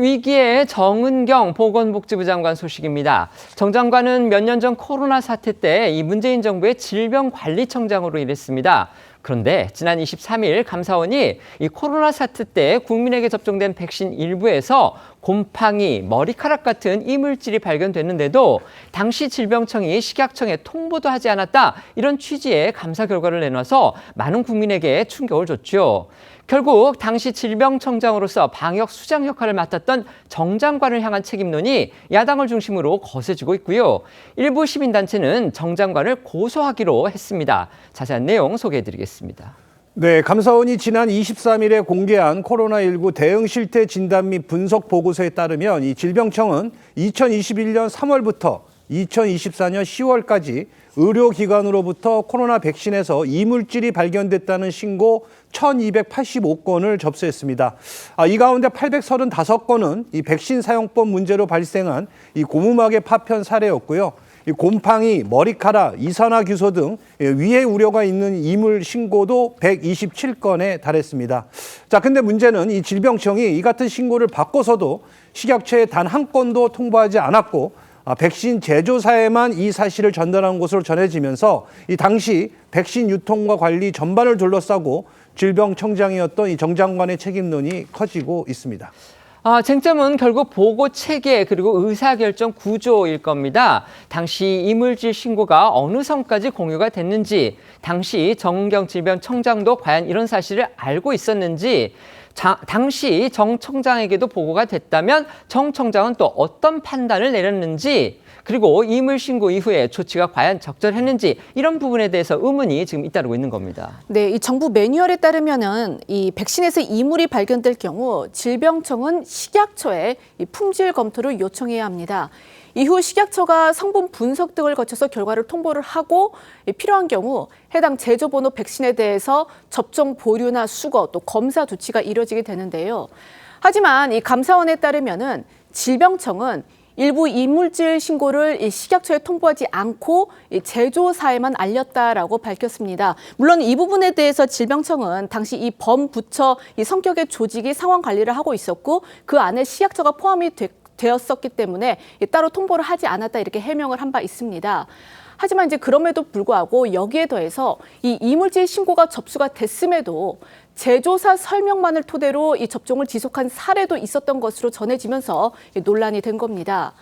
이번 위기에 정은경 보건복지부 장관 소식입니다. 정 장관은 몇 년 전 코로나 사태 때 이 문재인 정부의 질병관리청장으로 일했습니다. 그런데 지난 23일 감사원이 이 코로나 사태 때 국민에게 접종된 백신 일부에서 곰팡이, 머리카락 같은 이물질이 발견됐는데도 당시 질병청이 식약청에 통보도 하지 않았다, 이런 취지의 감사 결과를 내놔서 많은 국민에게 충격을 줬죠. 결국 당시 질병청장으로서 방역 수장 역할을 맡았던 정 장관을 향한 책임론이 야당을 중심으로 거세지고 있고요. 일부 시민단체는 정 장관을 고소하기로 했습니다. 자세한 내용 소개해드리겠습니다. 네, 감사원이 지난 23일에 공개한 코로나19 대응 실태 진단 및 분석 보고서에 따르면 이 질병청은 2021년 3월부터 2024년 10월까지 의료기관으로부터 코로나 백신에서 이물질이 발견됐다는 신고 1,285건을 접수했습니다. 이 가운데 835건은 이 백신 사용법 문제로 발생한 이 고무막의 파편 사례였고요. 이 곰팡이, 머리카락, 이산화규소 등 위해 우려가 있는 이물 신고도 127건에 달했습니다. 자, 근데 문제는 이 질병청이 이 같은 신고를 받고서도 식약처에 단 한 건도 통보하지 않았고 백신 제조사에만 이 사실을 전달한 것으로 전해지면서 이 당시 백신 유통과 관리 전반을 둘러싸고 질병청장이었던 이 정 장관의 책임론이 커지고 있습니다. 쟁점은 결국 보고 체계 그리고 의사결정 구조일 겁니다. 당시 이물질 신고가 어느 선까지 공유가 됐는지, 당시 정은경 질병청장도 과연 이런 사실을 알고 있었는지, 당시 정 청장에게도 보고가 됐다면 정 청장은 또 어떤 판단을 내렸는지, 그리고 이물 신고 이후에 조치가 과연 적절했는지, 이런 부분에 대해서 의문이 지금 잇따르고 있는 겁니다. 네, 이 정부 매뉴얼에 따르면은 이 백신에서 이물이 발견될 경우 질병청은 식약처에 이 품질 검토를 요청해야 합니다. 이후 식약처가 성분 분석 등을 거쳐서 결과를 통보를 하고 필요한 경우 해당 제조번호 백신에 대해서 접종 보류나 수거 또 검사 조치가 이뤄지게 되는데요. 하지만 이 감사원에 따르면은 질병청은 일부 이물질 신고를 식약처에 통보하지 않고 제조사에만 알렸다라고 밝혔습니다. 물론 이 부분에 대해서 질병청은 당시 이 범부처 이 성격의 조직이 상황 관리를 하고 있었고 그 안에 식약처가 포함이 되었었기 때문에 따로 통보를 하지 않았다, 이렇게 해명을 한 바 있습니다. 하지만 이제 그럼에도 불구하고 여기에 더해서 이 이물질 신고가 접수가 됐음에도 제조사 설명만을 토대로 이 접종을 지속한 사례도 있었던 것으로 전해지면서 논란이 된 겁니다.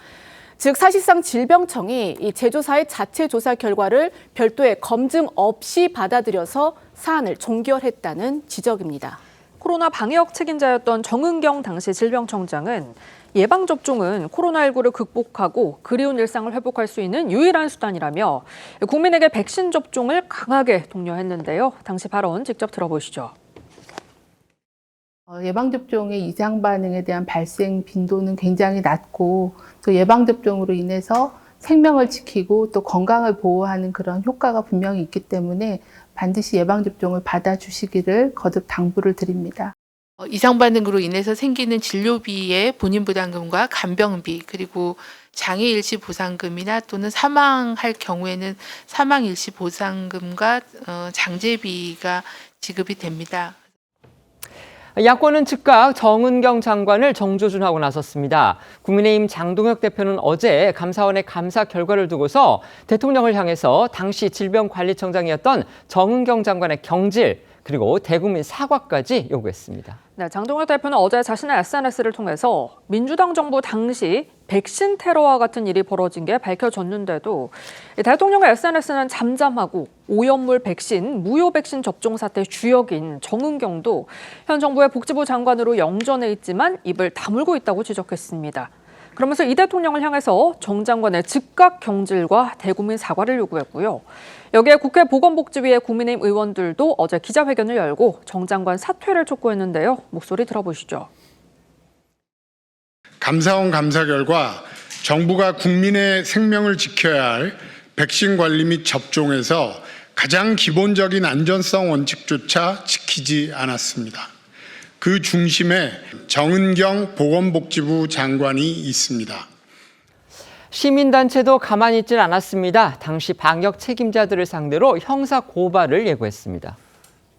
즉 사실상 질병청이 이 제조사의 자체 조사 결과를 별도의 검증 없이 받아들여서 사안을 종결했다는 지적입니다. 코로나 방역 책임자였던 정은경 당시 질병청장은 예방접종은 코로나19를 극복하고 그리운 일상을 회복할 수 있는 유일한 수단이라며 국민에게 백신 접종을 강하게 독려했는데요. 당시 발언 직접 들어보시죠. 예방접종의 이상 반응에 대한 발생 빈도는 굉장히 낮고 또 예방접종으로 인해서 생명을 지키고 또 건강을 보호하는 그런 효과가 분명히 있기 때문에 반드시 예방접종을 받아주시기를 거듭 당부를 드립니다. 이상 반응으로 인해서 생기는 진료비의 본인 부담금과 간병비, 그리고 장애 일시 보상금이나 또는 사망할 경우에는 사망 일시 보상금과 장제비가 지급이 됩니다. 야권은 즉각 정은경 장관을 정조준하고 나섰습니다. 국민의힘 장동혁 대표는 어제 감사원의 감사 결과를 두고서 대통령을 향해서 당시 질병관리청장이었던 정은경 장관의 경질, 그리고 대국민 사과까지 요구했습니다. 네, 장동혁 대표는 어제 자신의 SNS를 통해서 민주당 정부 당시 백신 테러와 같은 일이 벌어진 게 밝혀졌는데도 대통령의 SNS는 잠잠하고 오염물 백신, 무효 백신 접종 사태 주역인 정은경도 현 정부의 복지부 장관으로 영전에 있지만 입을 다물고 있다고 지적했습니다. 그러면서 이 대통령을 향해서 정 장관의 즉각 경질과 대국민 사과를 요구했고요. 여기에 국회 보건복지위의 국민의힘 의원들도 어제 기자회견을 열고 정 장관 사퇴를 촉구했는데요. 목소리 들어보시죠. 감사원 감사 결과 정부가 국민의 생명을 지켜야 할 백신 관리 및 접종에서 가장 기본적인 안전성 원칙조차 지키지 않았습니다. 그 중심에 정은경 보건복지부 장관이 있습니다. 시민단체도 가만히 있질 않았습니다. 당시 방역 책임자들을 상대로 형사 고발을 예고했습니다.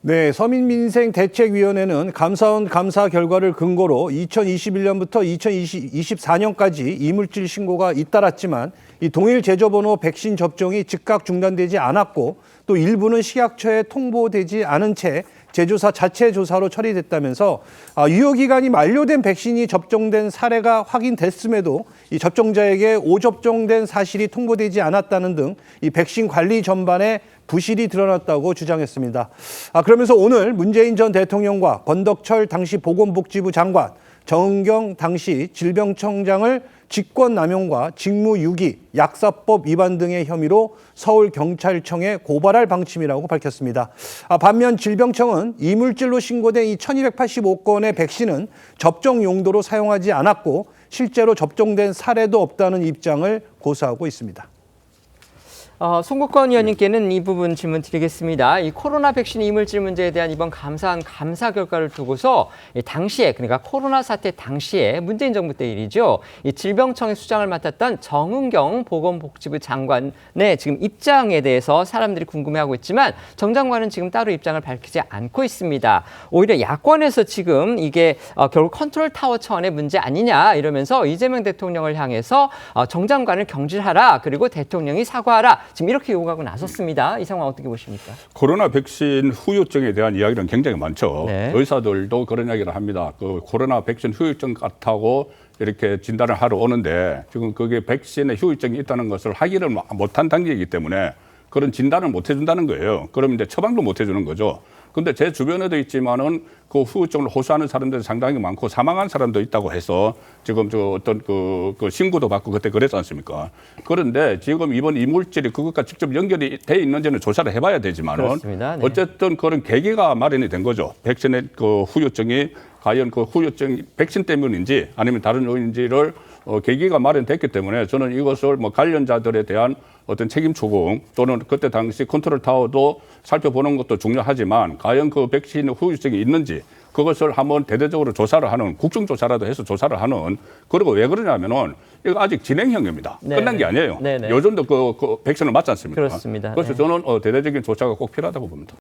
네, 서민민생대책위원회는 감사원 감사 결과를 근거로 2021년부터 2024년까지 이물질 신고가 잇따랐지만 이 동일 제조번호 백신 접종이 즉각 중단되지 않았고 또 일부는 식약처에 통보되지 않은 채 제조사 자체 조사로 처리됐다면서 유효기간이 만료된 백신이 접종된 사례가 확인됐음에도 이 접종자에게 오접종된 사실이 통보되지 않았다는 등 이 백신 관리 전반에 부실이 드러났다고 주장했습니다. 그러면서 오늘 문재인 전 대통령과 권덕철 당시 보건복지부 장관, 정은경 당시 질병청장을 직권남용과 직무유기, 약사법 위반 등의 혐의로 서울경찰청에 고발할 방침이라고 밝혔습니다. 반면 질병청은 이물질로 신고된 이 1285건의 백신은 접종 용도로 사용하지 않았고 실제로 접종된 사례도 없다는 입장을 고수하고 있습니다. 송국건 의원님께는 이 부분 질문 드리겠습니다. 이 코로나 백신 이물질 문제에 대한 이번 감사원 감사 결과를 두고서 당시에, 그러니까 코로나 사태 당시에 문재인 정부 때 일이죠. 이 질병청의 수장을 맡았던 정은경 보건복지부 장관의 지금 입장에 대해서 사람들이 궁금해하고 있지만 정 장관은 지금 따로 입장을 밝히지 않고 있습니다. 오히려 야권에서 지금 이게 결국 컨트롤 타워 차원의 문제 아니냐 이러면서 이재명 대통령을 향해서 정 장관을 경질하라, 그리고 대통령이 사과하라, 지금 이렇게 요구하고 나섰습니다. 이 상황 어떻게 보십니까? 코로나 백신 후유증에 대한 이야기는 굉장히 많죠. 네. 의사들도 그런 이야기를 합니다. 그 코로나 백신 후유증 같다고 이렇게 진단을 하러 오는데 지금 그게 백신에 후유증이 있다는 것을 확인을 못한 단계이기 때문에 그런 진단을 못 해준다는 거예요. 그럼 이제 처방도 못 해주는 거죠. 근데 제 주변에도 있지만은 그 후유증을 호소하는 사람들이 상당히 많고 사망한 사람도 있다고 해서 지금 저 어떤 그 신고도 받고 그때 그랬지 않습니까? 그런데 지금 이번 이물질이 그것과 직접 연결이 돼 있는지는 조사를 해봐야 되지만은 그렇습니다. 네. 어쨌든 그런 계기가 마련이 된 거죠. 백신의 그 후유증이 과연 그 후유증 백신 때문인지 아니면 다른 요인인지를 계기가 마련됐기 때문에 저는 이것을 뭐 관련자들에 대한 어떤 책임 추궁 또는 그때 당시 컨트롤 타워도 살펴보는 것도 중요하지만 과연 그 백신 후유증이 있는지 그것을 한번 대대적으로 조사를 하는, 국정조사라도 해서 조사를 하는. 그리고 왜 그러냐면은 이거 아직 진행형입니다. 네. 끝난 게 아니에요. 네네. 요즘도 그 백신을 맞지 않습니까? 그렇습니다. 그래서 네. 저는 대대적인 조사가 꼭 필요하다고 봅니다.